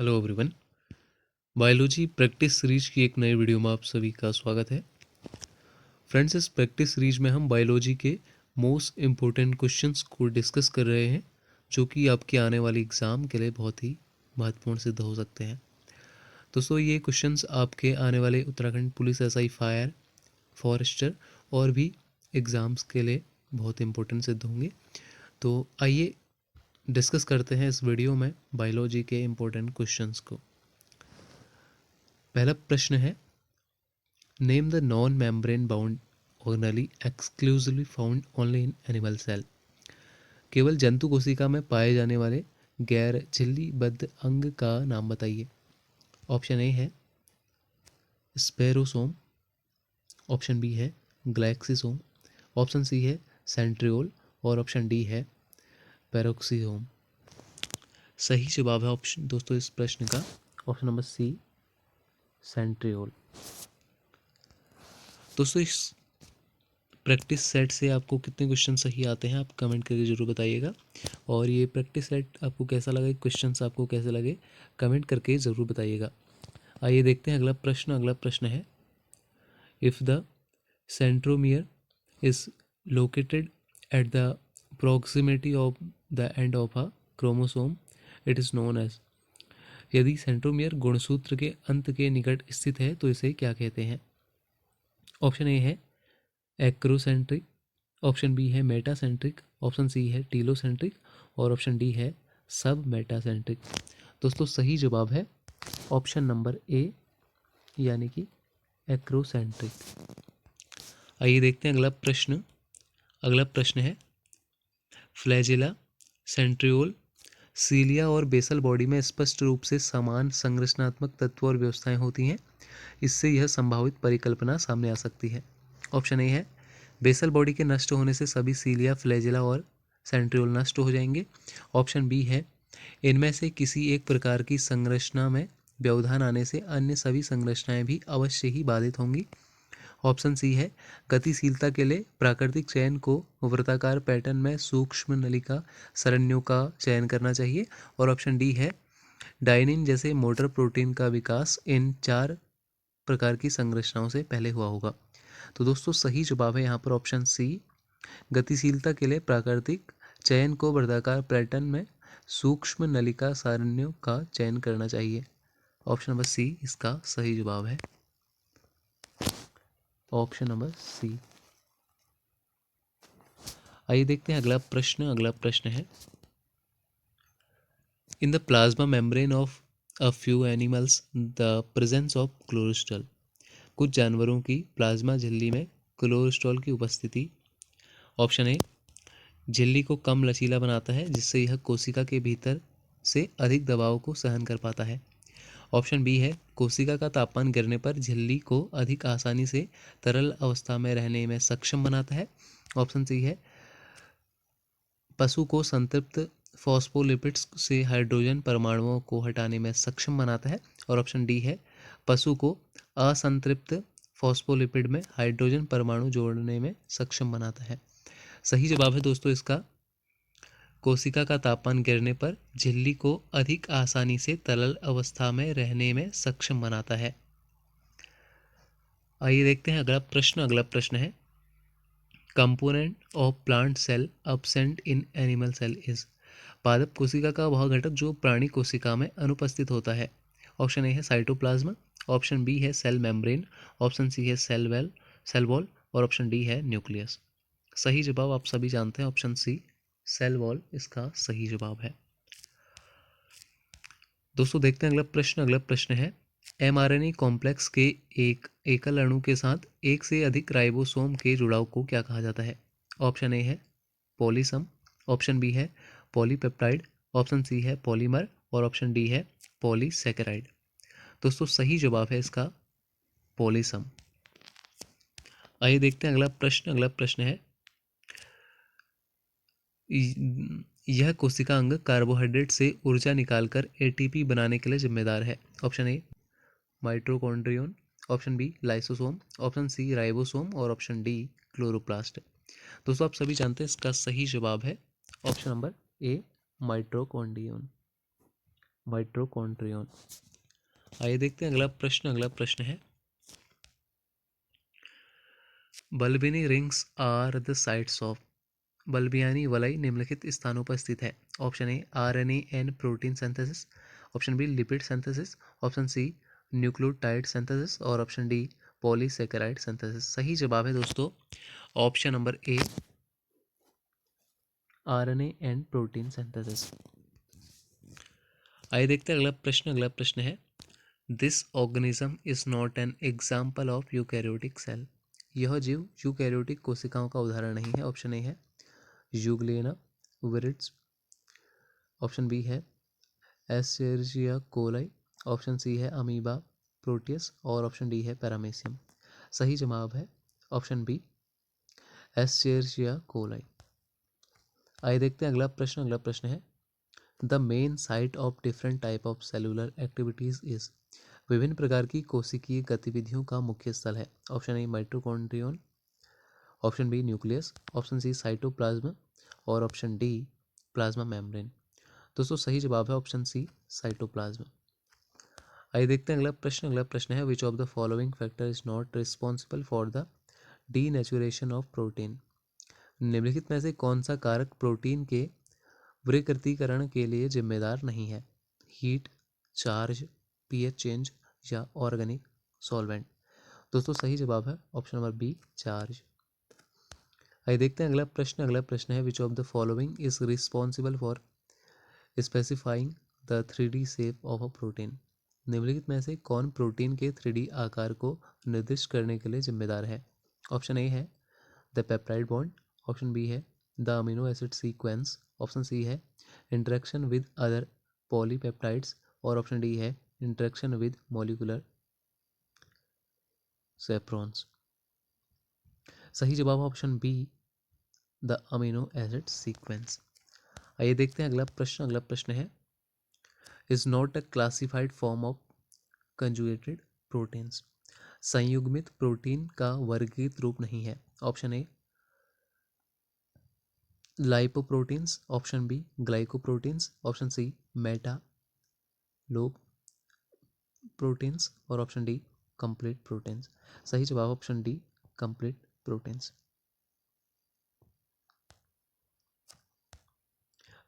Hello everyone. Biology practice series की एक नई वीडियो में आप सभी का स्वागत है। फ्रेंड्स, इस प्रैक्टिस सीरीज में हम बायोलॉजी के मोस्ट इम्पोर्टेंट क्वेश्चंस को डिस्कस कर रहे हैं, जो कि आपके आने वाले एग्ज़ाम के लिए बहुत ही महत्वपूर्ण सिद्ध हो सकते हैं। दोस्तों, ये क्वेश्चंस आपके आने वाले Uttarakhand police SI fire forester और भी एग्ज़ाम्स के लिए बहुत इंपॉर्टेंट सिद्ध होंगे। तो आइए डिस्कस करते हैं इस वीडियो में बायोलॉजी के इम्पोर्टेंट क्वेश्चंस को। पहला प्रश्न है, name the non membrane bound organelle exclusively found only in animal cell. केवल जंतु कोशिका में पाए जाने वाले गैर झिल्लीबद्ध अंग का नाम बताइए। ऑप्शन ए है स्पेरोसोम, ऑप्शन बी है ग्लैक्सिसोम, ऑप्शन सी है सेंट्रियोल और ऑप्शन डी है पेरोक्सिसोम। सही जवाब है ऑप्शन दोस्तों इस प्रश्न का ऑप्शन नंबर सी, सेंट्रियोल। दोस्तों, इस प्रैक्टिस सेट से आपको कितने क्वेश्चन सही आते हैं आप कमेंट करके ज़रूर बताइएगा। और ये प्रैक्टिस सेट आपको कैसा लगा, क्वेश्चंस आपको कैसे लगे, कमेंट करके ज़रूर बताइएगा। आइए देखते हैं अगला प्रश्न। अगला प्रश्न है, if the centromere is located at the proximity of the end of a chromosome it is known as. यदि सेंट्रोमियर गुणसूत्र के अंत के निकट स्थित है तो इसे क्या कहते हैं। ऑप्शन ए है एक्रोसेंट्रिक, ऑप्शन बी है मेटासेंट्रिक, ऑप्शन सी है टीलोसेंट्रिक और ऑप्शन डी है सब मेटासेंट्रिक। दोस्तों, सही जवाब है ऑप्शन नंबर ए, यानी कि एक्रोसेंट्रिक। आइए देखते हैं अगला प्रश्न। अगला प्रश्न है, फ्लैजिला, सेंट्रियोल, सीलिया और बेसल बॉडी में स्पष्ट रूप से समान संरचनात्मक तत्व और व्यवस्थाएं होती हैं। इससे यह संभावित परिकल्पना सामने आ सकती है। ऑप्शन ए है बेसल बॉडी के नष्ट होने से सभी सीलिया, फ्लैजिला और सेंट्रियोल नष्ट हो जाएंगे। ऑप्शन बी है इनमें से किसी एक प्रकार की संरचना में व्यवधान आने से अन्य सभी संरचनाएं भी अवश्य ही बाधित होंगी। ऑप्शन सी है गतिशीलता के लिए प्राकृतिक चयन को वृत्ताकार पैटर्न में सूक्ष्म नलिका सरण्यों का चयन करना चाहिए। और ऑप्शन डी है डायनिन जैसे मोटर प्रोटीन का विकास इन 4 प्रकार की संरचनाओं से पहले हुआ होगा। तो दोस्तों, सही जवाब है यहाँ पर ऑप्शन सी, गतिशीलता के लिए प्राकृतिक चयन को वर्गाकार पैटर्न में सूक्ष्म नलिका सारण्यों का चयन करना चाहिए। ऑप्शन नंबर सी इसका सही जवाब है, ऑप्शन नंबर सी। आइए देखते हैं अगला प्रश्न। अगला प्रश्न है, in the plasma membrane of a few animals the presence of cholesterol. कुछ जानवरों की प्लाज्मा झिल्ली में क्लोरेस्ट्रॉल की उपस्थिति। ऑप्शन ए झिल्ली को कम लचीला बनाता है जिससे यह कोशिका के भीतर से अधिक दबाव को सहन कर पाता है। ऑप्शन बी है कोशिका का तापमान गिरने पर झिल्ली को अधिक आसानी से तरल अवस्था में रहने में सक्षम बनाता है। ऑप्शन सी है पशु को संतृप्त फॉस्फोलिपिड्स से हाइड्रोजन परमाणुओं को हटाने में सक्षम बनाता है। और ऑप्शन डी है पशु को असंतृप्त फॉस्फोलिपिड में हाइड्रोजन परमाणु जोड़ने में सक्षम बनाता है। सही जवाब है दोस्तों इसका कोशिका का तापमान गिरने पर झिल्ली को अधिक आसानी से तरल अवस्था में रहने में सक्षम बनाता है। आइए देखते हैं अगला प्रश्न। अगला प्रश्न है, component of plant cell absent in animal cell is. पादप कोशिका का वह घटक जो प्राणी कोशिका में अनुपस्थित होता है। ऑप्शन ए है साइटोप्लाज्मा, ऑप्शन बी है सेल मेम्ब्रेन, ऑप्शन सी है सेल वॉल और ऑप्शन डी है न्यूक्लियस। सही जवाब आप सभी जानते हैं, ऑप्शन सी सेल वॉल इसका सही जवाब है। दोस्तों, देखते हैं अगला प्रश्न। अगला प्रश्न है, एमआरएनए कॉम्प्लेक्स के एक एकल अणु के साथ एक से अधिक राइबोसोम के जुड़ाव को क्या कहा जाता है। ऑप्शन ए है पॉलीसम, ऑप्शन बी है पॉलीपेप्टाइड, ऑप्शन सी है पॉलीमर और ऑप्शन डी है पॉलीसैकेराइड। दोस्तों, सही जवाब है इसका पॉलीसम। आइए देखते हैं अगला प्रश्न। अगला प्रश्न है, यह कोशिका अंग कार्बोहाइड्रेट से ऊर्जा निकालकर एटीपी बनाने के लिए जिम्मेदार है। Option A mitochondrion, option B lysosome, option C ribosome और ऑप्शन डी क्लोरोप्लास्ट। दोस्तों, आप सभी जानते हैं इसका सही जवाब है option number A mitochondrion. Mitochondrion. आइए देखते हैं अगला प्रश्न है, Balbiani rings are the sites of, Balbiani वलय निम्नलिखित स्थानों पर स्थित है। Option A RNA and protein synthesis, option B lipid synthesis, option C nucleotide synthesis और ऑप्शन डी पॉलीसेकेराइड सिंथेसिस। सही जवाब है दोस्तों option number A, RNA and protein synthesis. आइए देखते हैं अगला प्रश्न है, this organism is not an example of eukaryotic cell, यह जीव यूकैरियोटिक कोशिकाओं का उदाहरण नहीं है। ऑप्शन ए है यूग्लिया विरिड्स, ऑप्शन बी है एस्चेरिचिया कोलाई, ऑप्शन सी है अमीबा प्रोटियस और ऑप्शन डी है पैरामीशियम। सही जवाब है ऑप्शन बी, एस्चेरिचिया कोलाई। आइए देखते हैं अगला प्रश्न है, the main site of different type of cellular activities is, विभिन्न प्रकार की कोशिकीय गतिविधियों का मुख्य स्थल है। Option A mitochondrion, option B nucleus, option C cytoplasm और ऑप्शन डी प्लाज्मा मेम्ब्रेन। दोस्तों सही जवाब है ऑप्शन सी साइटोप्लाज्म। आइए देखते हैं अगला प्रश्न है, which of the following factor is not responsible for the denaturation of protein, निम्नलिखित में से कौन सा कारक प्रोटीन के विकृतीकरण के लिए जिम्मेदार नहीं है। हीट, चार्ज, पीएच चेंज या ऑर्गेनिक सॉल्वेंट। दोस्तों सही जवाब है ऑप्शन नंबर बी, चार्ज। आइए देखते हैं अगला प्रश्न है, which of the following is responsible for specifying the 3D shape of a protein, निम्नलिखित में से कौन प्रोटीन के 3D आकार को निर्दिष्ट करने के लिए जिम्मेदार है। ऑप्शन ए है the peptide bond, option B है the amino acid sequence, option C है इंटरेक्शन विद अदर पॉलीपेप्टाइड्स और ऑप्शन डी है इंटरेक्शन विद मॉलिक्यूलर सेप्रॉन्स। सही जवाब option B, the amino acid sequence. आइए देखते हैं अगला प्रश्न है, is not a classified form of conjugated proteins, संयुग्मित प्रोटीन का वर्गीकृत रूप नहीं है। Option A lipoproteins, option B glycoproteins, option C metalloproteins और ऑप्शन डी कंप्लीट प्रोटीन्स। सही जवाब ऑप्शन डी, कंप्लीट प्रोटीन्स।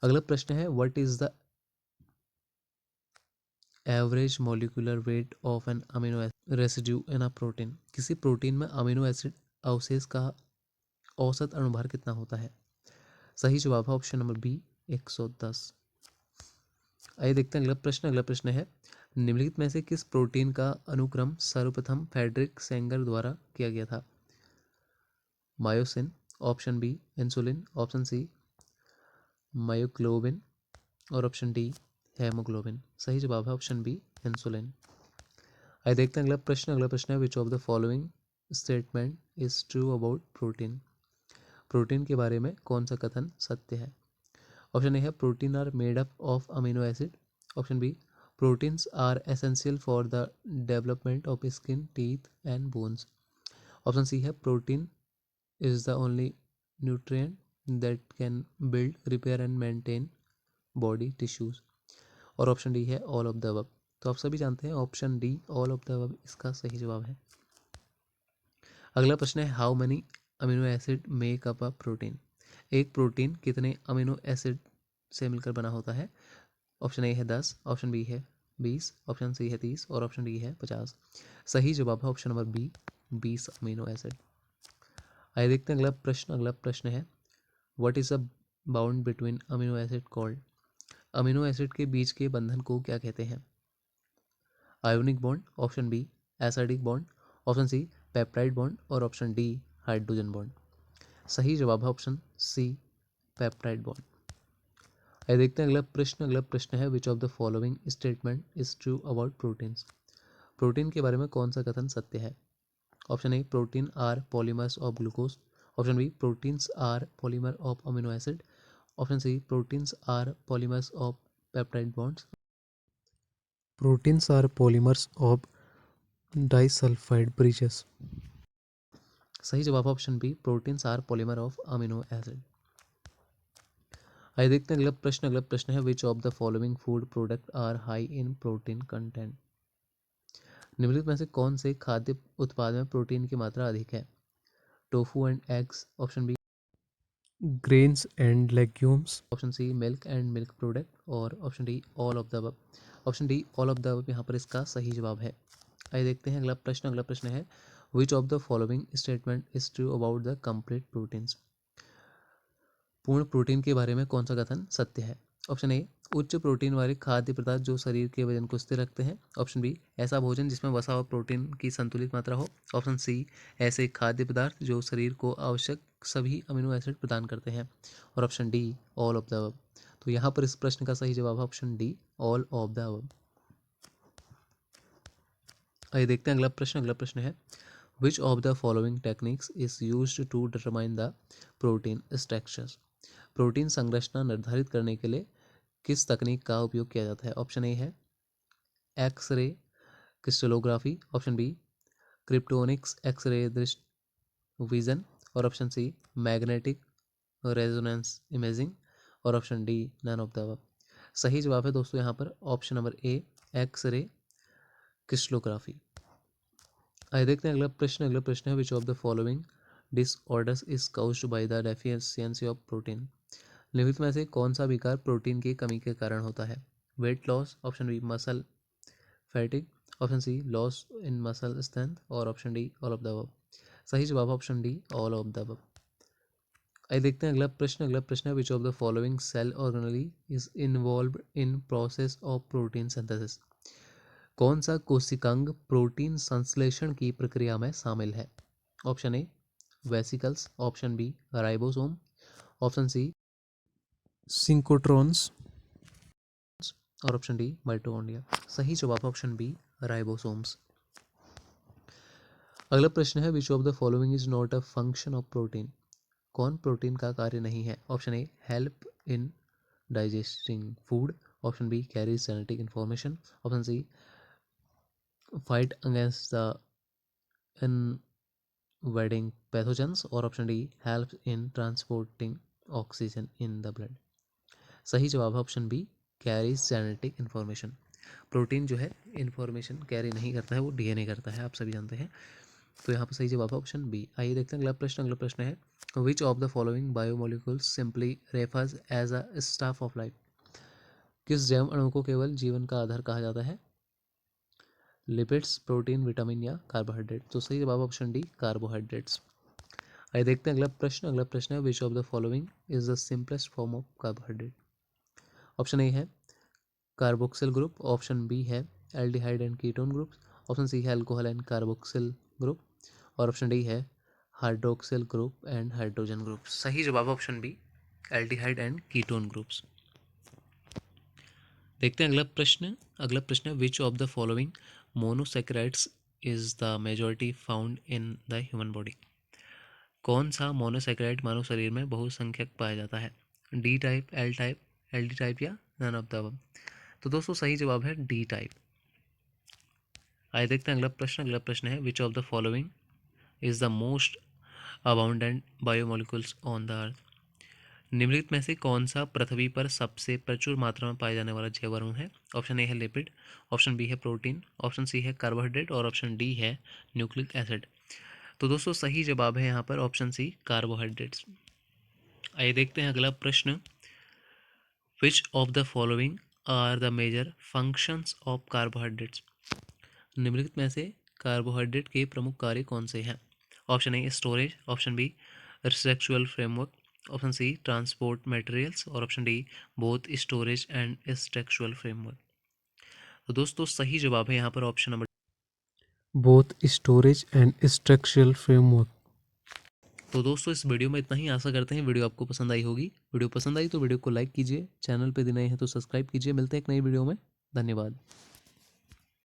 अगला प्रश्न है, what is the average molecular weight of an amino acid residue in a protein, किसी protein में amino acid अवशेष का औसत अणुभार कितना होता है। सही जवाब है ऑप्शन नंबर बी, 110। आइए देखते हैं अगला प्रश्न है, निम्नलिखित में से किस प्रोटीन का अनुक्रम सर्वप्रथम फ्रेडरिक सेंगर द्वारा किया गया था। Myosin, option B insulin, option C myoglobin और ऑप्शन डी हेमोग्लोबिन। सही जवाब है ऑप्शन बी, इंसुलिन। आइए देखते हैं अगला प्रश्न है, which of the following statement is true about protein, protein के बारे में कौन सा कथन सत्य है। ऑप्शन ए है protein are made up of amino acid, option B proteins are essential for the development of skin, teeth and bones, option C है protein is the only nutrient that can build, repair and maintain body tissues और option D है all of the above. तो आप सभी जानते हैं option D all of the above इसका सही जवाब है। अगला प्रश्न है, how many amino acid make up a protein, एक प्रोटीन कितने अमीनो एसिड से मिलकर बना होता है। ऑप्शन ए है 10, ऑप्शन बी है 20, ऑप्शन सी है 30 और ऑप्शन डी है 50। सही जवाब है option number B, 20 amino acid. आइए देखते हैं अगला प्रश्न है, what is a bound between amino acid called, अमीनो एसिड के बीच के बंधन को क्या कहते हैं। Ionic bond, option B acidic bond, option C peptide bond और ऑप्शन डी हाइड्रोजन बॉन्ड। सही जवाब है ऑप्शन सी, पेप्टाइड बॉन्ड। आइए देखते हैं अगला प्रश्न है, which of the following statement is true about proteins, protein के बारे में कौन सा कथन सत्य है। Option A protein are polymers of glucose, option B proteins are polymer of amino acid, option C proteins are polymers of peptide bonds, proteins are polymers of disulphide bridges. सही जवाब option B, proteins are polymer of amino acid. आइए देखते हैं अगला प्रश्न। अगला प्रश्न है which of the following food product are high in protein content. निम्नलिखित में से कौन से खाद्य उत्पाद में प्रोटीन की मात्रा अधिक है? Tofu and eggs, option B grains and legumes, option C milk and milk product, और option D all of the above. Option D all of the above यहाँ पर इसका सही जवाब है। आइए देखते हैं अगला प्रश्न। अगला प्रश्न है which of the following statement is true about the complete proteins. पूर्ण प्रोटीन के बारे में कौन सा कथन सत्य है? ऑप्शन ए उच्च प्रोटीन वाले खाद्य पदार्थ जो शरीर के वजन को स्थिर रखते हैं। ऑप्शन बी ऐसा भोजन जिसमें वसा और प्रोटीन की संतुलित मात्रा हो। ऑप्शन सी ऐसे खाद्य पदार्थ जो शरीर को आवश्यक सभी अमीनो एसिड प्रदान करते हैं। और option D all of the above. तो यहाँ पर इस प्रश्न का सही जवाब है option D all of the above. आइए देखते हैं अगला प्रश्न। अगला प्रश्न है which of the following techniques is used to determine the protein structures. Protein संरचना निर्धारित करने के लिए किस तकनीक का उपयोग किया जाता है? ऑप्शन ए है X ray crystallography, option B cryptonics X ray दृष्टि विजन, और option C magnetic resonance imaging, और option D none of the above. सही जवाब है दोस्तों यहाँ पर option number A X ray crystallography. आइए देखते हैं अगला प्रश्न। अगला प्रश्न है which of the following disorders is caused by the deficiency of protein. निम्नलिखित में से कौन सा विकार प्रोटीन की कमी के कारण होता है? Weight loss, option B muscle fatigue, option C loss in muscle strength, और option D all of the above. सही जवाब option D all of the above. आइए देखते हैं अगला प्रश्न। अगला प्रश्न है which of the following cell organelle is involved in process of protein synthesis. कौन सा कोशिकांग प्रोटीन संश्लेषण की प्रक्रिया में शामिल है? Option A vesicles, option B ribosome, option C synchrotrons, और ऑप्शन डी माइटोकॉन्ड्रिया। सही जवाब ऑप्शन बी राइबोसोम्स। अगला प्रश्न है which of the following is not a function of protein. कौन प्रोटीन का कार्य नहीं है? Option A help in digesting food, option B carries genetic information, option C fight against the invading pathogens, और option D help in transporting oxygen in the blood. सही जवाब है option B carries genetic information. Protein जो है information carry नहीं करता है, वो डीएनए करता है, आप सभी जानते हैं। तो यहाँ पर सही जवाब है ऑप्शन बी। आइए देखते हैं अगला प्रश्न। अगला प्रश्न है which of the following biomolecules simply refers as a staff of life. किस जैव अणु को केवल जीवन का आधार कहा जाता है? लिपिड्स, प्रोटीन, विटामिन या कार्बोहाइड्रेट। तो सही जवाब ऑप्शन डी कार्बोहाइड्रेट्स। आइए देखते हैं अगला प्रश्न। अगला प्रश्न है which of the following is the simplest form of carbohydrate. Option A है कार्बोक्सिल ग्रुप, ऑप्शन बी है aldehyde and ketone group, option C है अल्कोहल एंड कार्बोक्सिल ग्रुप, और ऑप्शन डी है hydroxyl group and hydrogen group. सही जवाब option B aldehyde and ketone groups. देखते हैं अगला प्रश्न। अगला प्रश्न है which of the following monosaccharides is the majority found in the human body. कौन सा मोनोसैकेराइड मानव शरीर में बहुसंख्यक पाया जाता है? D type, L type, L D type या नन ऑफ द अबव। तो दोस्तों सही जवाब है डी टाइप। आइए देखते हैं अगला प्रश्न। अगला प्रश्न है which of the following is the most abundant biomolecules on the earth. निम्नलिखित में से कौन सा पृथ्वी पर सबसे प्रचुर मात्रा में पाए जाने वाला जैव अणु है? ऑप्शन ए है लिपिड, ऑप्शन बी है प्रोटीन, ऑप्शन सी है कार्बोहाइड्रेट, और ऑप्शन डी है न्यूक्लिक एसिड। तो दोस्तों सही जवाब है यहाँ पर ऑप्शन सी कार्बोहाइड्रेट्स। आइए देखते हैं अगला प्रश्न which of the following are the major functions of carbohydrates. निम्नलिखित में से कार्बोहाइड्रेट के प्रमुख कार्य कौन से हैं? Option A storage, option B structural framework, option C transport materials, और option D both storage and structural framework. तो दोस्तों सही जवाब है यहाँ पर option number both storage and structural framework. तो दोस्तों इस वीडियो में इतना ही। आशा करते हैं वीडियो आपको पसंद आई होगी। वीडियो पसंद आई तो वीडियो को लाइक कीजिए, चैनल पे नए हैं तो सब्सक्राइब कीजिए। मिलते हैं एक नई वीडियो में। धन्यवाद।